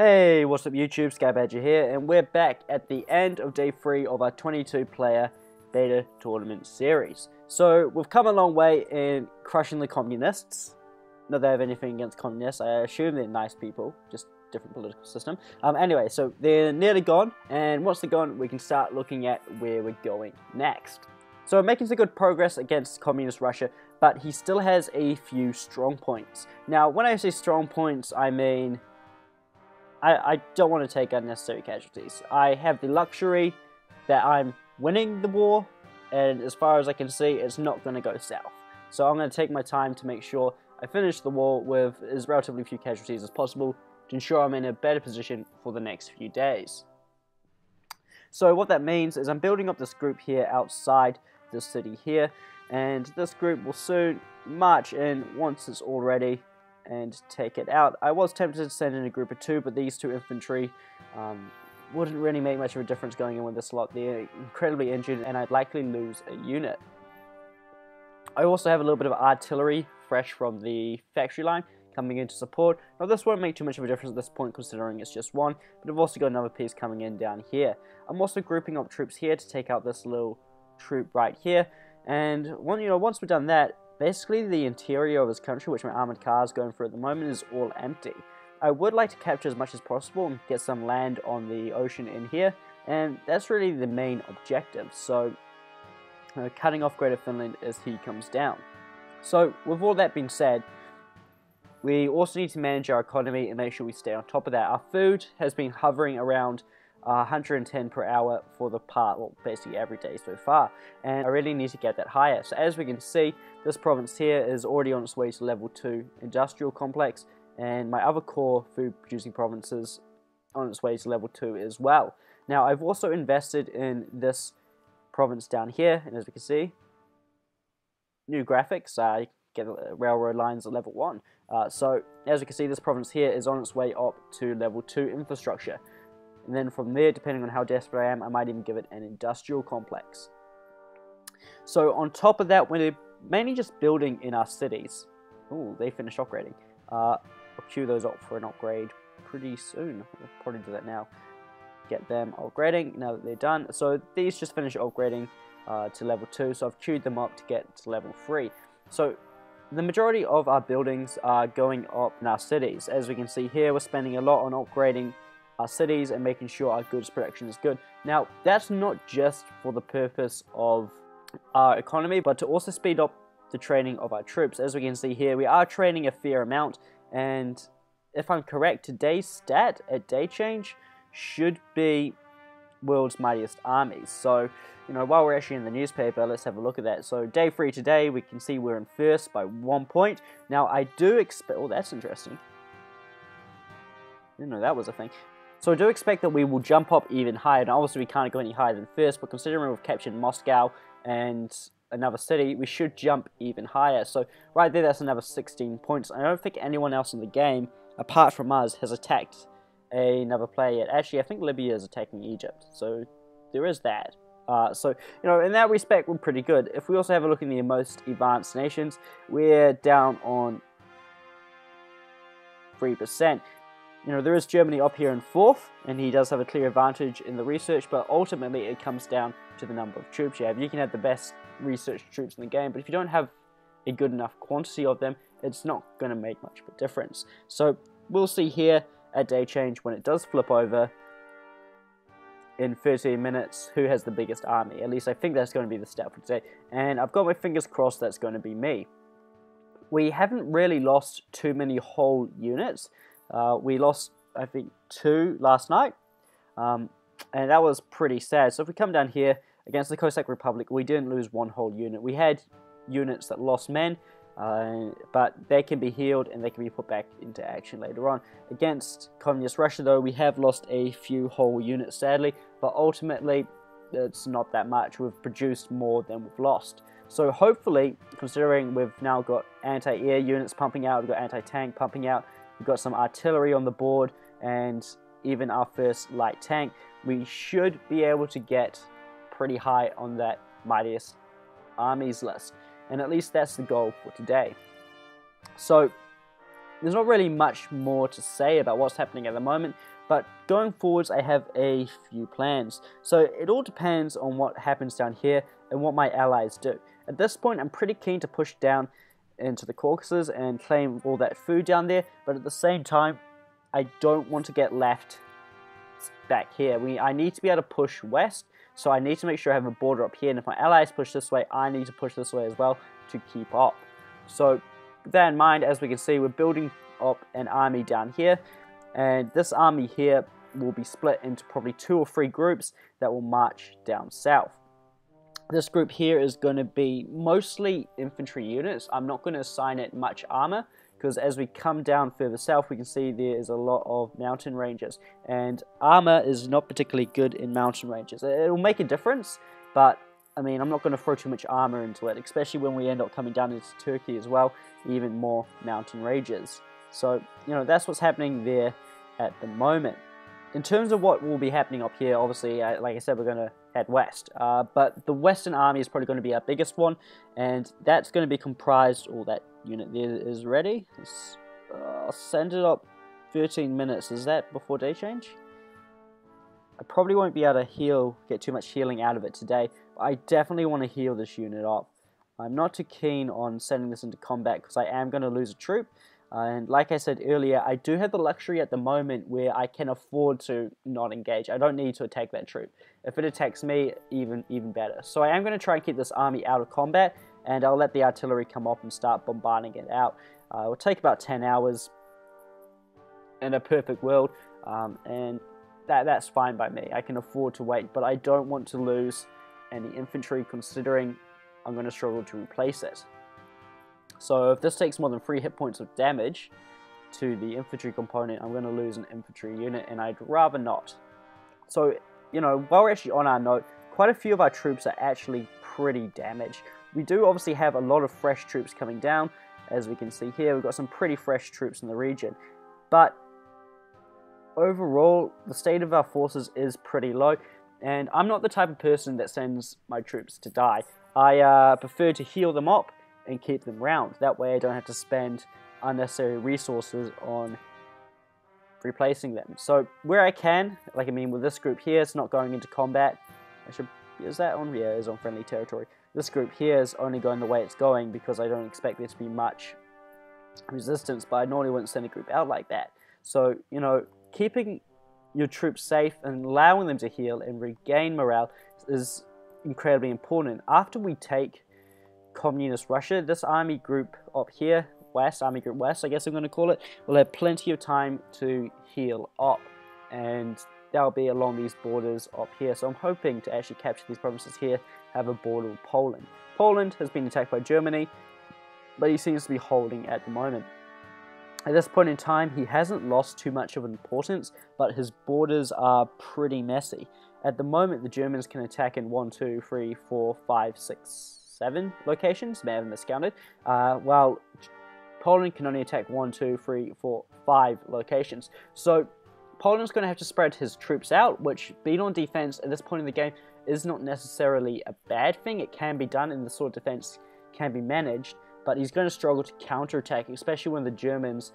Hey, what's up YouTube, Skybadger here, and we're back at the end of day 3 of our 22-player beta tournament series. So, we've come a long way in crushing the communists. Not that I have anything against communists, I assume they're nice people, just different political system. Anyway, so they're nearly gone, and once they're gone, we can start looking at where we're going next. So we're making some good progress against communist Russia, but he still has a few strong points. Now, when I say strong points, I mean I don't want to take unnecessary casualties. I have the luxury that I'm winning the war, and as far as I can see, it's not going to go south. So I'm going to take my time to make sure I finish the war with as relatively few casualties as possible to ensure I'm in a better position for the next few days. So what that means is I'm building up this group here outside the city here, and this group will soon march in once it's all ready and take it out. I was tempted to send in a group of 2, but these 2 infantry wouldn't really make much of a difference going in with this lot. They're incredibly injured, and I'd likely lose a unit. I also have a little bit of artillery fresh from the factory line coming in to support. Now this won't make too much of a difference at this point considering it's just 1, but I've also got another piece coming in down here. I'm also grouping up troops here to take out this little troop right here, and once we've done that, basically the interior of this country, which my armoured car is going through at the moment, is all empty. I would like to capture as much as possible and get some land on the ocean in here, and that's really the main objective. So, cutting off Greater Finland as he comes down. So, with all that being said, we also need to manage our economy and make sure we stay on top of that. Our food has been hovering around 110 per hour for the part, well, basically every day so far, and I really need to get that higher. So as we can see, this province here is already on its way to level 2 industrial complex, and my other core food producing provinces on its way to level 2 as well. Now I've also invested in this province down here, and as we can see, new graphics, I get railroad lines at level 1. So as we can see, this province here is on its way up to level 2 infrastructure. And then from there, depending on how desperate I am, I might even give it an industrial complex. So on top of that, we're mainly just building in our cities. Ooh, they finished upgrading. I'll queue those up for an upgrade pretty soon. I'll probably do that now. Get them upgrading now that they're done. So these just finished upgrading to level 2. So I've queued them up to get to level 3. So the majority of our buildings are going up in our cities. As we can see here, we're spending a lot on upgrading our cities and making sure our goods production is good. Now, that's not just for the purpose of our economy, but to also speed up the training of our troops. As we can see here, we are training a fair amount, and if I'm correct, today's stat at day change should be world's mightiest armies. So, while we're actually in the newspaper, let's have a look at that. So, day 3 today, we can see we're in first by 1 point. Now, I do expect, oh, that's interesting. Didn't know that was a thing. So I do expect that we will jump up even higher, and obviously we can't go any higher than first, but considering we've captured Moscow and another city, we should jump even higher. So right there, that's another 16 points. I don't think anyone else in the game, apart from us, has attacked another player yet. Actually, I think Libya is attacking Egypt, so there is that. So, in that respect, we're pretty good. If we also have a look in the most advanced nations, we're down on 3%. There is Germany up here in 4th, and he does have a clear advantage in the research, but ultimately it comes down to the number of troops you have. You can have the best research troops in the game, but if you don't have a good enough quantity of them, it's not going to make much of a difference. So we'll see here at day change when it does flip over in 13 minutes who has the biggest army. At least I think that's going to be the stat for today, and I've got my fingers crossed that's going to be me. We haven't really lost too many whole units. We lost, I think, 2 last night, and that was pretty sad. So if we come down here, against the Cossack Republic, we didn't lose 1 whole unit. We had units that lost men, but they can be healed and they can be put back into action later on. Against Communist Russia, though, we have lost a few whole units, sadly, but ultimately, it's not that much. We've produced more than we've lost. So hopefully, considering we've now got anti-air units pumping out, we've got anti-tank pumping out, we've got some artillery on the board, and even our first light tank, we should be able to get pretty high on that mightiest armies list. And at least that's the goal for today. So there's not really much more to say about what's happening at the moment, but going forwards I have a few plans. So it all depends on what happens down here and what my allies do. At this point I'm pretty keen to push down into the Caucasus and claim all that food down there, but at the same time I don't want to get left back here. I need to be able to push west, so I need to make sure I have a border up here, and if my allies push this way, I need to push this way as well to keep up. So with that in mind, as we can see, we're building up an army down here, and this army here will be split into probably 2 or 3 groups that will march down south. This group here is going to be mostly infantry units. I'm not going to assign it much armor, because as we come down further south we can see there is a lot of mountain ranges, and armor is not particularly good in mountain ranges. It'll make a difference, but I mean, I'm not going to throw too much armor into it, especially when we end up coming down into Turkey as well, even more mountain ranges. So, you know, that's what's happening there at the moment. In terms of what will be happening up here, obviously, like I said, we're going to head west. But the Western Army is probably going to be our biggest one, and that's going to be comprised, that unit there is ready. I'll send it up 13 minutes. Is that before day change? I probably won't be able to get too much healing out of it today, but I definitely want to heal this unit up. I'm not too keen on sending this into combat because I am going to lose a troop. And like I said earlier, I do have the luxury at the moment where I can afford to not engage. I don't need to attack that troop. If it attacks me, even better. So I am going to try and keep this army out of combat, and I'll let the artillery come up and start bombarding it out. It will take about 10 hours in a perfect world, and that's fine by me. I can afford to wait, but I don't want to lose any infantry considering I'm going to struggle to replace it. So if this takes more than 3 hit points of damage to the infantry component, I'm going to lose an infantry unit, and I'd rather not. So, you know, while we're actually on our note, quite a few of our troops are actually pretty damaged. We do obviously have a lot of fresh troops coming down. As we can see here, we've got some pretty fresh troops in the region. But overall, the state of our forces is pretty low, and I'm not the type of person that sends my troops to die. I prefer to heal them up and keep them round. That way I don't have to spend unnecessary resources on replacing them. So where I can, like I mean with this group here, it's not going into combat. Is that on? Yeah, it's on friendly territory. This group here is only going the way it's going because I don't expect there to be much resistance, but I normally wouldn't send a group out like that. So, you know, keeping your troops safe and allowing them to heal and regain morale is incredibly important. After we take Communist Russia, this army group up here, Army Group West, I guess I'm going to call it, will have plenty of time to heal up, and that'll be along these borders up here. So I'm hoping to actually capture these provinces here, have a border with Poland. Poland has been attacked by Germany, but he seems to be holding at the moment. At this point in time, he hasn't lost too much of importance, but his borders are pretty messy. At the moment, the Germans can attack in 1, 2, 3, 4, 5, 6, 7 locations, may have miscounted, while Poland can only attack 1, 2, 3, 4, 5 locations. So Poland's going to have to spread his troops out, which, being on defense at this point in the game, is not necessarily a bad thing. It can be done, and the sort of defense can be managed, but he's going to struggle to counterattack, especially when the Germans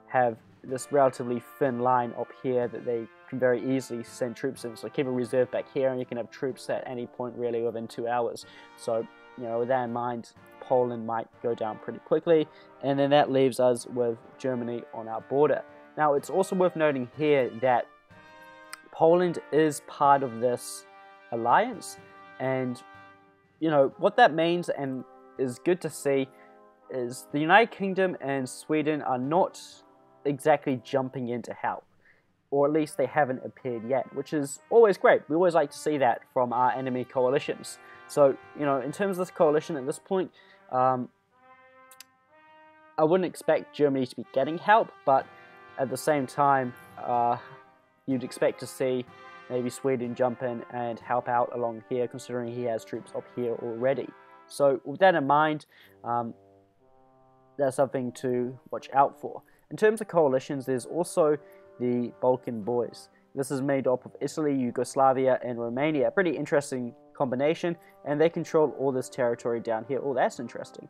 have this relatively thin line up here that they can very easily send troops in. So keep a reserve back here, and you can have troops at any point really within 2 hours. So, you know, with that in mind, Poland might go down pretty quickly, and then that leaves us with Germany on our border. Now, it's also worth noting here that Poland is part of this alliance, and, you know, what that means, and is good to see, is the United Kingdom and Sweden are not exactly jumping in to help, or at least they haven't appeared yet, which is always great. We always like to see that from our enemy coalitions. So, you know, in terms of this coalition at this point, I wouldn't expect Germany to be getting help, but at the same time, you'd expect to see maybe Sweden jump in and help out along here, considering he has troops up here already. So with that in mind, that's something to watch out for. In terms of coalitions, there's also the Balkan Boys. This is made up of Italy, Yugoslavia, and Romania. A pretty interesting combination, and they control all this territory down here. Oh, that's interesting.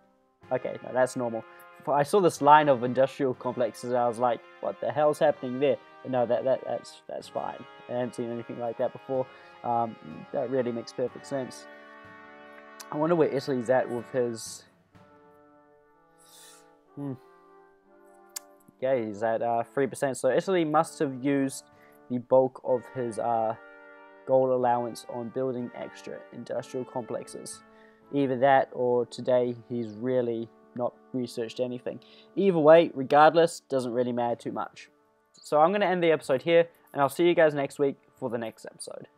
Okay, no, that's normal. I saw this line of industrial complexes and I was like, what the hell's happening there? But no, that's fine. I hadn't seen anything like that before. That really makes perfect sense. I wonder where Italy's at with his... Yeah, he's at 3%. So Italy must have used the bulk of his gold allowance on building extra industrial complexes. Either that, or today he's really not researched anything. Either way, regardless, doesn't really matter too much. So I'm going to end the episode here, and I'll see you guys next week for the next episode.